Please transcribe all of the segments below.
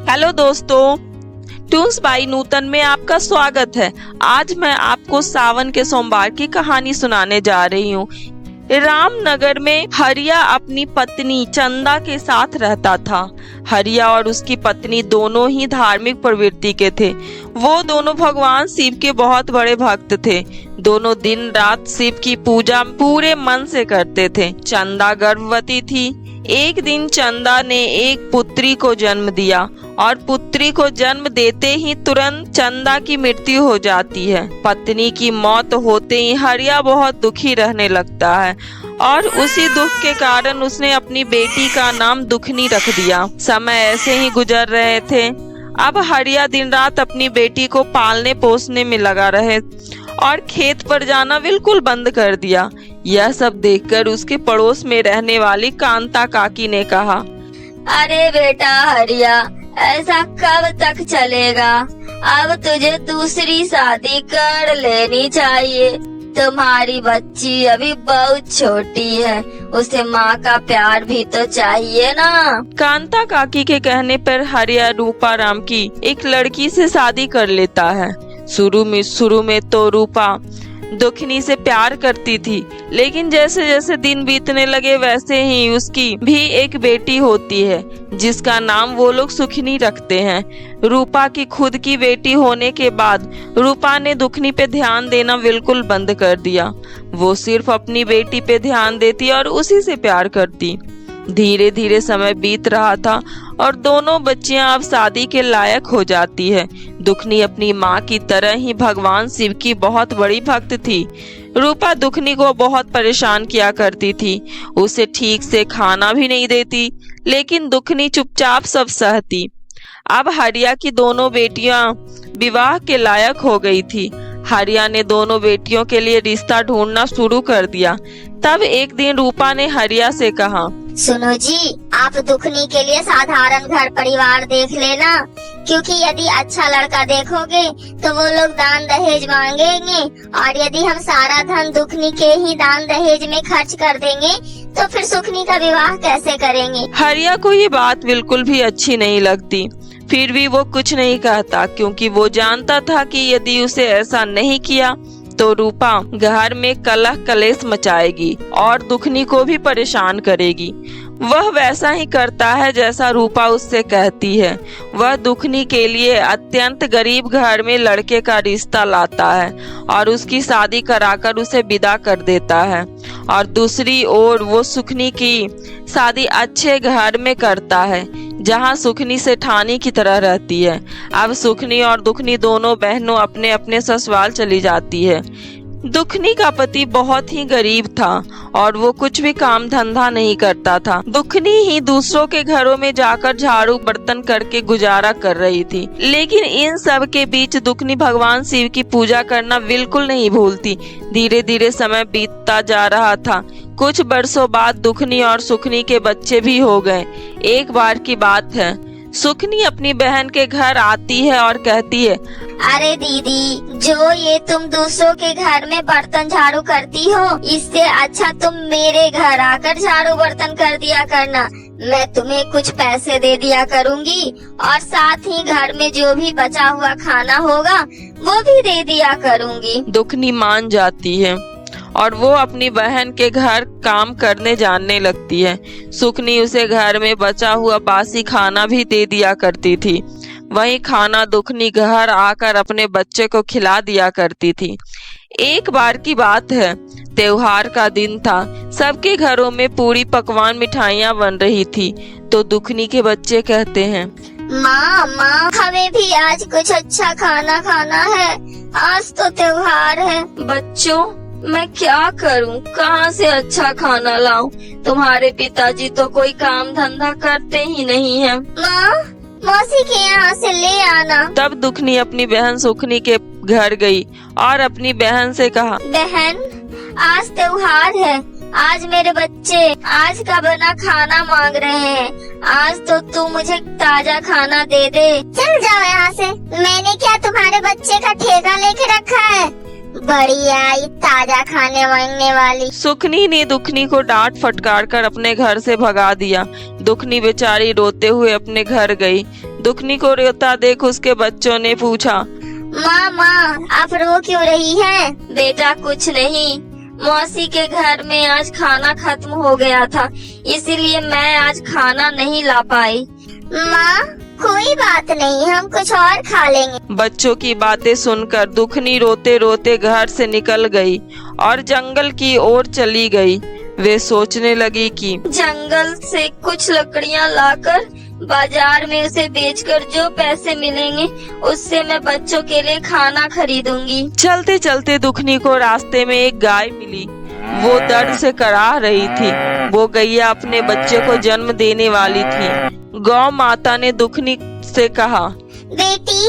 Hello दोस्तों, Toons by नूतन में आपका स्वागत है। आज मैं आपको सावन के सोमवार की कहानी सुनाने जा रही हूँ। रामनगर में हरिया अपनी पत्नी चंदा के साथ रहता था। हरिया और उसकी पत्नी दोनों ही धार्मिक प्रवृत्ति के थे। वो दोनों भगवान शिव के बहुत बड़े भक्त थे। दोनों दिन रात शिव की पूजा पूरे मन से करते थे। चंदा गर्भवती थी। एक दिन चंदा ने एक पुत्री को जन्म दिया और पुत्री को जन्म देते ही तुरंत चंदा की मृत्यु हो जाती है। पत्नी की मौत होते ही हरिया बहुत दुखी रहने लगता है और उसी दुख के कारण उसने अपनी बेटी का नाम दुखनी रख दिया। समय ऐसे ही गुजर रहे थे। अब हरिया दिन रात अपनी बेटी को पालने पोसने में लगा रहे और खेत पर जाना बिल्कुल बंद कर दिया। यह सब देखकर उसके पड़ोस में रहने वाली कांता काकी ने कहा, अरे बेटा हरिया, ऐसा कब तक चलेगा? अब तुझे दूसरी शादी कर लेनी चाहिए। तुम्हारी बच्ची अभी बहुत छोटी है, उसे माँ का प्यार भी तो चाहिए ना। कांता काकी के कहने पर हरिया रूपाराम की एक लड़की से शादी कर लेता है। शुरू में तो रूपा दुखनी से प्यार करती थी, लेकिन जैसे जैसे दिन बीतने लगे वैसे ही उसकी भी एक बेटी होती है जिसका नाम वो लोग सुखनी रखते हैं। रूपा की खुद की बेटी होने के बाद रूपा ने दुखनी पे ध्यान देना बिल्कुल बंद कर दिया। वो सिर्फ अपनी बेटी पे ध्यान देती और उसी से प्यार करती। धीरे धीरे समय बीत रहा था और दोनों बच्चियां अब शादी के लायक हो जाती है। दुखनी अपनी माँ की तरह ही भगवान शिव की बहुत बड़ी भक्त थी। रूपा दुखनी को बहुत परेशान किया करती थी। उसे ठीक से खाना भी नहीं देती, लेकिन दुखनी चुपचाप सब सहती। अब हरिया की दोनों बेटियां विवाह के लायक हो गई थी। हरिया ने दोनों बेटियों के लिए रिश्ता ढूंढना शुरू कर दिया। तब एक दिन रूपा ने हरिया से कहा, सुनो जी, आप दुखनी के लिए साधारण घर परिवार देख लेना, क्योंकि यदि अच्छा लड़का देखोगे तो वो लोग दान दहेज मांगेंगे और यदि हम सारा धन दुखनी के ही दान दहेज में खर्च कर देंगे तो फिर सुखनी का विवाह कैसे करेंगे? हरिया को ये बात बिल्कुल भी अच्छी नहीं लगती। फिर भी वो कुछ नहीं कहता, क्योंकि वो जानता था कि यदि उसे ऐसा नहीं किया तो रूपा घर में कलह कलेश मचाएगी और दुखनी को भी परेशान करेगी। वह वैसा ही करता है जैसा रूपा उससे कहती है। वह दुखनी के लिए अत्यंत गरीब घर में लड़के का रिश्ता लाता है और उसकी शादी कराकर उसे विदा कर देता है। और दूसरी ओर वो सुखनी की शादी अच्छे घर में करता है जहाँ सुखनी से ठानी की तरह रहती है। अब सुखनी और दुखनी दोनों बहनों अपने अपने ससुराल चली जाती है। दुखनी का पति बहुत ही गरीब था और वो कुछ भी काम धंधा नहीं करता था। दुखनी ही दूसरों के घरों में जाकर झाड़ू बर्तन करके गुजारा कर रही थी। लेकिन इन सब के बीच दुखनी भगवान शिव की पूजा करना बिल्कुल नहीं भूलती। धीरे धीरे समय बीतता जा रहा था। कुछ बरसों बाद दुखनी और सुखनी के बच्चे भी हो गए। एक बार की बात है, सुखनी अपनी बहन के घर आती है और कहती है, अरे दीदी, जो ये तुम दूसरों के घर में बर्तन झाड़ू करती हो, इससे अच्छा तुम मेरे घर आकर झाड़ू बर्तन कर दिया करना। मैं तुम्हें कुछ पैसे दे दिया करूँगी और साथ ही घर में जो भी बचा हुआ खाना होगा वो भी दे दिया करूँगी। दुखनी मान जाती है और वो अपनी बहन के घर काम करने जाने लगती है। सुखनी उसे घर में बचा हुआ बासी खाना भी दे दिया करती थी। वही खाना दुखनी घर आकर अपने बच्चे को खिला दिया करती थी। एक बार की बात है, त्योहार का दिन था। सबके घरों में पूरी पकवान मिठाइयाँ बन रही थी। तो दुखनी के बच्चे कहते हैं, माँ, हमें भी आज कुछ अच्छा खाना खाना है। आज तो त्योहार है। बच्चों, मैं क्या करूं? कहाँ से अच्छा खाना लाऊं? तुम्हारे पिताजी तो कोई काम धंधा करते ही नहीं हैं। माँ, मौसी के यहाँ से ले आना। तब दुखनी अपनी बहन सुखनी के घर गई और अपनी बहन से कहा, बहन, आज त्योहार है। आज मेरे बच्चे आज का बना खाना मांग रहे हैं। आज तो तू मुझे ताजा खाना दे दे। चल जाओ यहाँ से। मैंने क्या तुम्हारे बच्चे का ठेका लेके रखा है? बढ़िया, ये ताजा खाने मांगने वाली। सुखनी ने दुखनी को डांट फटकार कर अपने घर से भगा दिया। दुखनी बेचारी रोते हुए अपने घर गई। दुखनी को रोता देख उसके बच्चों ने पूछा, माँ आप रो क्यों रही हैं? बेटा कुछ नहीं, मौसी के घर में आज खाना खत्म हो गया था, इसीलिए मैं आज खाना नहीं ला पाई। माँ कोई बात नहीं, हम कुछ और खा लेंगे। बच्चों की बातें सुनकर दुखनी रोते रोते घर से निकल गई और जंगल की ओर चली गई। वे सोचने लगी कि जंगल से कुछ लकड़ियां लाकर बाजार में उसे बेचकर जो पैसे मिलेंगे उससे मैं बच्चों के लिए खाना खरीदूंगी। चलते चलते दुखनी को रास्ते में एक गाय मिली। वो दर्द से कराह रही थी। वो गैया अपने बच्चे को जन्म देने वाली थी। गौ माता ने दुखनी से कहा, बेटी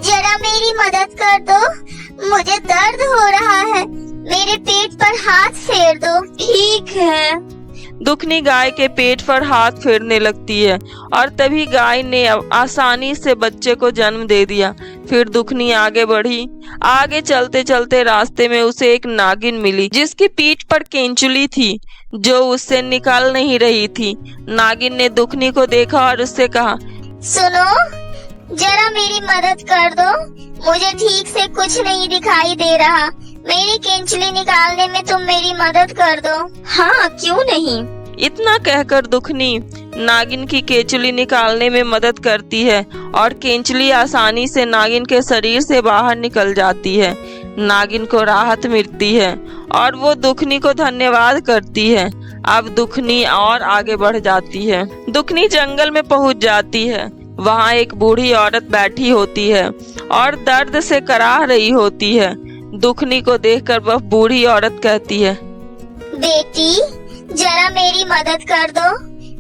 जरा मेरी मदद कर दो, मुझे दर्द हो रहा है, मेरे पेट पर हाथ फेर दो। ठीक है। दुखनी गाय के पेट पर हाथ फेरने लगती है और तभी गाय ने आसानी से बच्चे को जन्म दे दिया। फिर दुखनी आगे बढ़ी। आगे चलते चलते रास्ते में उसे एक नागिन मिली जिसकी पीठ पर केंचुली थी जो उससे निकल नहीं रही थी। नागिन ने दुखनी को देखा और उससे कहा, सुनो जरा मेरी मदद कर दो, मुझे ठीक से कुछ नहीं दिखाई दे रहा, मेरी केंचुली निकालने में तुम मेरी मदद कर दो। हाँ क्यों नहीं। इतना कहकर दुखनी नागिन की केंचुली निकालने में मदद करती है और केंचुली आसानी से नागिन के शरीर से बाहर निकल जाती है। नागिन को राहत मिलती है और वो दुखनी को धन्यवाद करती है। अब दुखनी और आगे बढ़ जाती है। दुखनी जंगल में पहुंच जाती है। वहाँ एक बूढ़ी औरत बैठी होती है और दर्द से कराह रही होती है। दुखनी को देखकर वह बूढ़ी औरत कहती है, बेटी जरा मेरी मदद कर दो,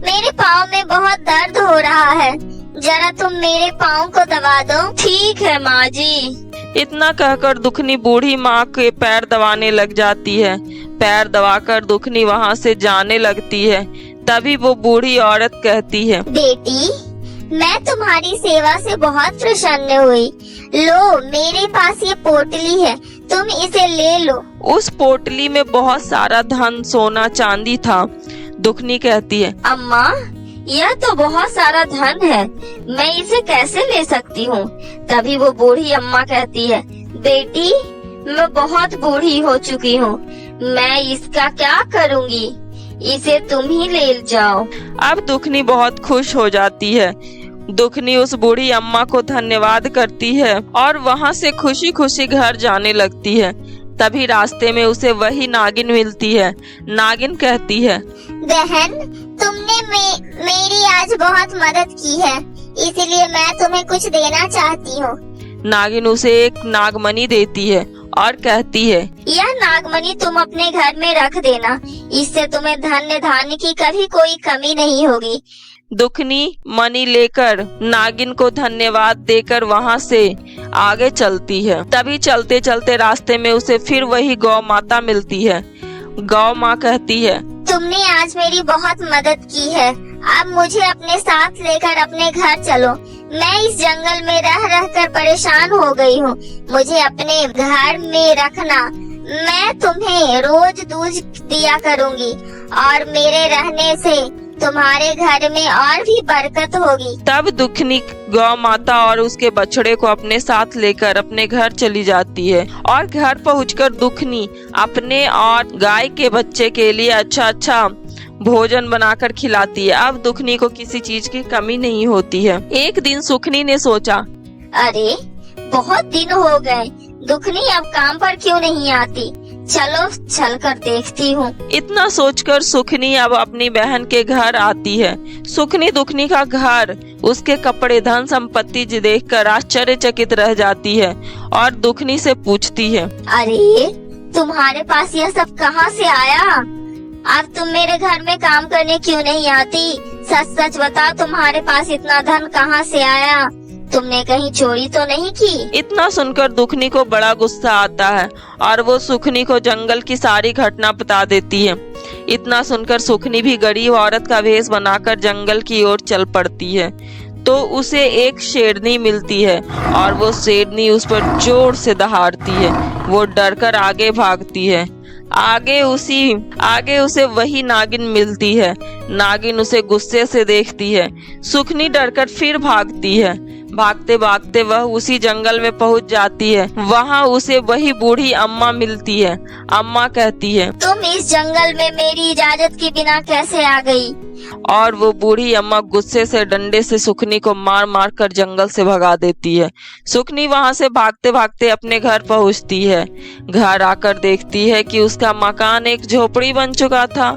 मेरे पाँव में बहुत दर्द हो रहा है, जरा तुम मेरे पाँव को दबा दो। ठीक है माँ जी। इतना कहकर दुखनी बूढ़ी माँ के पैर दबाने लग जाती है। पैर दबाकर दुखनी वहाँ से जाने लगती है। तभी वो बूढ़ी औरत कहती है, बेटी मैं तुम्हारी सेवा से बहुत प्रसन्न हुई, लो मेरे पास ये पोटली है, तुम इसे ले लो। उस पोटली में बहुत सारा धन सोना चांदी था। दुखनी कहती है, अम्मा यह तो बहुत सारा धन है, मैं इसे कैसे ले सकती हूँ। तभी वो बूढ़ी अम्मा कहती है, बेटी मैं बहुत बूढ़ी हो चुकी हूँ, मैं इसका क्या करूँगी, इसे तुम ही ले जाओ। अब दुखनी बहुत खुश हो जाती है। दुखनी उस बूढ़ी अम्मा को धन्यवाद करती है और वहाँ से खुशी खुशी घर जाने लगती है। तभी रास्ते में उसे वही नागिन मिलती है। नागिन कहती है, बहन तुमने मेरी आज बहुत मदद की है, इसलिए मैं तुम्हें कुछ देना चाहती हूँ। नागिन उसे एक नागमणि देती है और कहती है, यह नागमणि तुम अपने घर में रख देना, इससे तुम्हें धन्य धान्य की कभी कोई कमी नहीं होगी। दुखनी मणि लेकर नागिन को धन्यवाद देकर वहाँ से आगे चलती है। तभी चलते चलते रास्ते में उसे फिर वही गौ माता मिलती है। गौ माँ कहती है, तुमने आज मेरी बहुत मदद की है, अब मुझे अपने साथ लेकर अपने घर चलो, मैं इस जंगल में रह रह कर परेशान हो गई हूँ, मुझे अपने घर में रखना, मैं तुम्हें रोज दूध दिया करूँगी और मेरे रहने से तुम्हारे घर में और भी बरकत होगी। तब दुखनी गौ माता और उसके बछड़े को अपने साथ लेकर अपने घर चली जाती है और घर पहुंचकर दुखनी अपने और गाय के बच्चे के लिए अच्छा अच्छा भोजन बनाकर खिलाती है। अब दुखनी को किसी चीज की कमी नहीं होती है। एक दिन सुखनी ने सोचा, अरे बहुत दिन हो गए, दुखनी अब काम पर क्यों नहीं आती, चलो चल कर देखती हूँ। इतना सोचकर सुखनी अब अपनी बहन के घर आती है। सुखनी दुखनी का घर, उसके कपड़े, धन संपत्ति देखकर आश्चर्यचकित रह जाती है और दुखनी से पूछती है, अरे तुम्हारे पास यह सब कहाँ से आया, अब तुम मेरे घर में काम करने क्यों नहीं आती, सच सच बताओ तुम्हारे पास इतना धन कहाँ से आया, तुमने कहीं चोरी तो नहीं की। इतना सुनकर दुखनी को बड़ा गुस्सा आता है और वो सुखनी को जंगल की सारी घटना बता देती है। इतना सुनकर सुखनी भी गरीब औरत का वेश बनाकर जंगल की ओर चल पड़ती है। तो उसे एक शेरनी मिलती है और वो शेरनी उस पर जोर से दहाड़ती है। वो डरकर आगे भागती है। आगे उसे वही नागिन मिलती है। नागिन उसे गुस्से से देखती है। सुखनी डरकर फिर भागती है। भागते भागते वह उसी जंगल में पहुंच जाती है। वहां उसे वही बूढ़ी अम्मा मिलती है। अम्मा कहती है, तुम इस जंगल में मेरी इजाजत के बिना कैसे आ गई? और वो बूढ़ी अम्मा गुस्से से डंडे से सुखनी को मार मार कर जंगल से भगा देती है। सुखनी वहां से भागते भागते अपने घर पहुंचती है। घर आकर देखती है कि उसका मकान एक झोपड़ी बन चुका था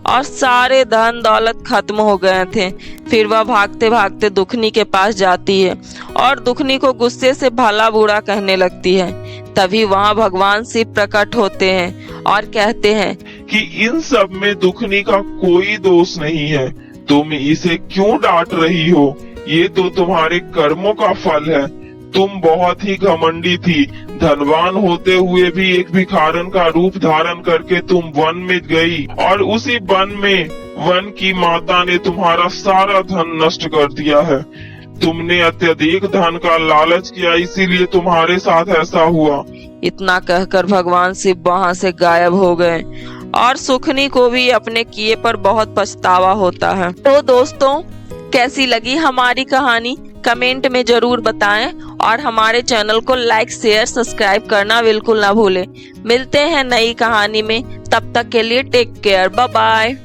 और सारे धन दौलत खत्म हो गए थे। फिर वह भागते भागते दुखनी के पास जाती है और दुखनी को गुस्से से भला बुरा कहने लगती है। तभी वहाँ भगवान शिव प्रकट होते हैं और कहते हैं कि इन सब में दुखनी का कोई दोष नहीं है। तुम इसे क्यों डांट रही हो? ये तो तुम्हारे कर्मों का फल है। तुम बहुत ही घमंडी थी। धनवान होते हुए भी एक भिखारन का रूप धारण करके तुम वन में गई और उसी वन में वन की माता ने तुम्हारा सारा धन नष्ट कर दिया है। तुमने अत्यधिक धन का लालच किया, इसीलिए तुम्हारे साथ ऐसा हुआ। इतना कहकर भगवान शिव वहां से गायब हो गए और सुखनी को भी अपने किए पर बहुत पछतावा होता है। तो दोस्तों, कैसी लगी हमारी कहानी कमेंट में जरूर बताएं और हमारे चैनल को लाइक शेयर सब्सक्राइब करना बिल्कुल ना भूलें। मिलते हैं नई कहानी में, तब तक के लिए टेक केयर, बाय बाय।